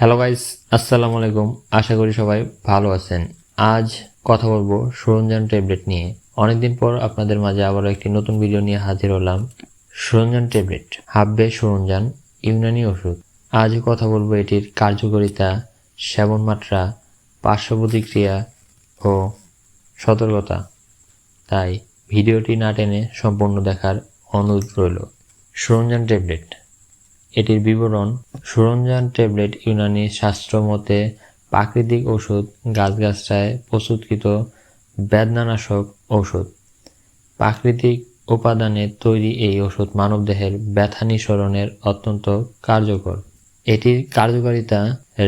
Hello guys, আসসালামু আলাইকুম। আশা করি সবাই ভালো আছেন। আজ কথা বলবো সুরঞ্জান ট্যাবলেট নিয়ে। অনেকদিন পর আপনাদের মাঝে আবারও একটি নতুন ভিডিও নিয়ে হাজির হলাম। সুরঞ্জান ট্যাবলেট হাব্বে সুরঞ্জান ইউনানি ওষুধ। আজ কথা বলবো এটির কার্যকারিতা, সেবন মাত্রা, পার্শ্ব প্রতিক্রিয়া ও সতর্কতা। তাই ভিডিওটি না টেনে সম্পূর্ণ দেখার অনুরোধ রইল। সুরঞ্জান ট্যাবলেট, এটির বিবরণ। সুরঞ্জান ট্যাবলেট ইউনানি শাস্ত্র মতে প্রাকৃতিক ওষুধ, গাছগাছড়ায় প্রস্তুতকৃত বেদনানাশক ঔষধ। প্রাকৃতিক উপাদানে তৈরি এই ওষুধ মানবদেহের ব্যথা নিঃসরণের অত্যন্ত কার্যকর। এটির কার্যকারিতা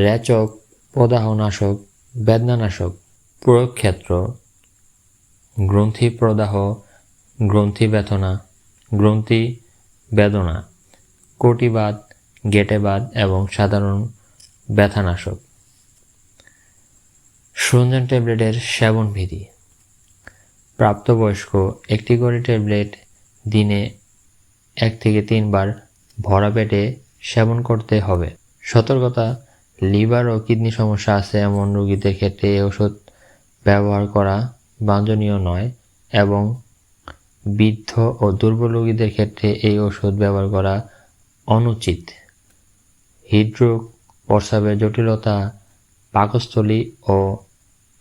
রেচক, প্রদাহনাশক, বেদনানাশক। প্রয়োগ ক্ষেত্র: গ্রন্থি প্রদাহ, গ্রন্থি ব্যথনা, গ্রন্থি বেদনা, কটিবাত, গেটেবাত এবং সাধারণ ব্যথানাশক। সুরঞ্জান ট্যাবলেটের সেবন বিধি: প্রাপ্তবয়স্ক একটি করে ট্যাবলেট দিনে 1 থেকে 3 বার ভরা পেটে সেবন করতে হবে। সতর্কতা: লিভার ও কিডনি সমস্যা আছে এমন রোগীদের ক্ষেত্রে এই ওষুধ ব্যবহার করা বাঞ্ছনীয় নয় এবং বৃদ্ধ ও দুর্বল রোগীদের ক্ষেত্রে এই ওষুধ ব্যবহার করা অনুচিত। হৃদরোগ, প্রস্রাবের জটিলতা, পাকস্থলী ও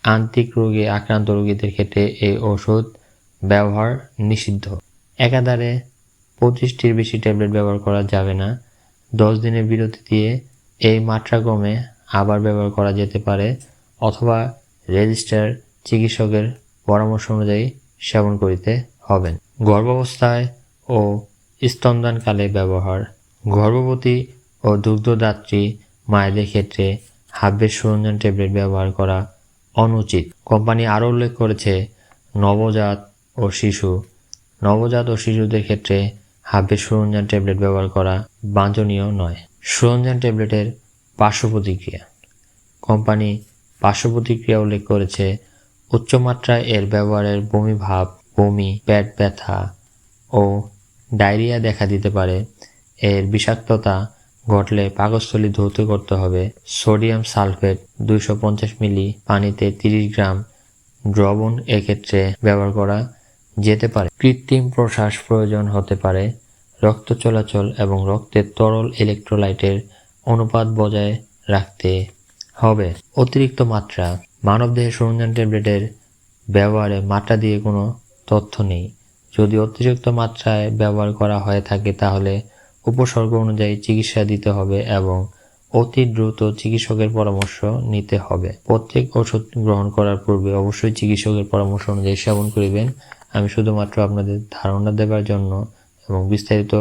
আন্ত্রিক রোগে আক্রান্ত রোগীদের ক্ষেত্রে এই ওষুধ ব্যবহার নিষিদ্ধ। একাধারে 25টির বেশি ট্যাবলেট ব্যবহার করা যাবে না। 10 দিনের বিরতি দিয়ে এই মাত্রাক্রমে আবার ব্যবহার করা যেতে পারে অথবা রেজিস্টার চিকিৎসকের পরামর্শ অনুযায়ী সেবন করিতে হবেন। গর্ভাবস্থায় ও স্তনদানকালে ব্যবহার: গর্ভবতী ও দুগ্ধদাত্রী মায়েদের ক্ষেত্রে হাব্বে সুরঞ্জান ট্যাবলেট ব্যবহার করা অনুচিত। কোম্পানি আরও উল্লেখ করেছে, নবজাত ও শিশুদের ক্ষেত্রে হাব্বে সুরঞ্জান ট্যাবলেট ব্যবহার করা বাঞ্ছনীয় নয়। সুরঞ্জান ট্যাবলেটের পার্শ্ব প্রতিক্রিয়া: কোম্পানি পার্শ্ব প্রতিক্রিয়া উল্লেখ করেছে, উচ্চমাত্রায় এর ব্যবহারের বমিভাব, বমি, পেট ব্যথা ও ডায়রিয়া দেখা দিতে পারে। এর বিষাক্ততা ঘটলে পাকস্থলী ধৌত করতে হবে। সোডিয়াম সালফেট 250 মিলি পানিতে 30 গ্রাম দ্রবণ এক্ষেত্রে ব্যবহার করা যেতে পারে। কৃত্রিম প্রশ্বাস প্রয়োজন হতে পারে। রক্ত চলাচল এবং রক্তের তরল ইলেকট্রোলাইটের অনুপাত বজায় রাখতে হবে। অতিরিক্ত মাত্রা: মানবদেহে সুরঞ্জান ট্যাবলেটের ব্যবহারে মাত্রা দিয়ে কোনো তথ্য নেই। যদি অতিরিক্ত মাত্রায় ব্যবহার করা হয়ে থাকে তাহলে উপসর্গ অনুযায়ী চিকিৎসা দিতে হবে এবং অতি দ্রুত চিকিৎসকের পরামর্শ নিতে হবে। প্রত্যেক ওষুধ গ্রহণ করার পূর্বে অবশ্যই চিকিৎসকের পরামর্শ অনুযায়ী সেবন করিবেন। আমি শুধুমাত্র আপনাদের ধারণা দেবার জন্য এবং বিস্তারিত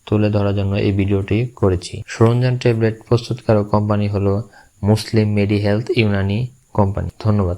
তুলে ধরার জন্য এই ভিডিওটি করেছি। সুরঞ্জান ট্যাবলেট প্রস্তুতকারক কোম্পানি হলো মুসলিম মেডি হেলথ ইউনানি কোম্পানি। ধন্যবাদ।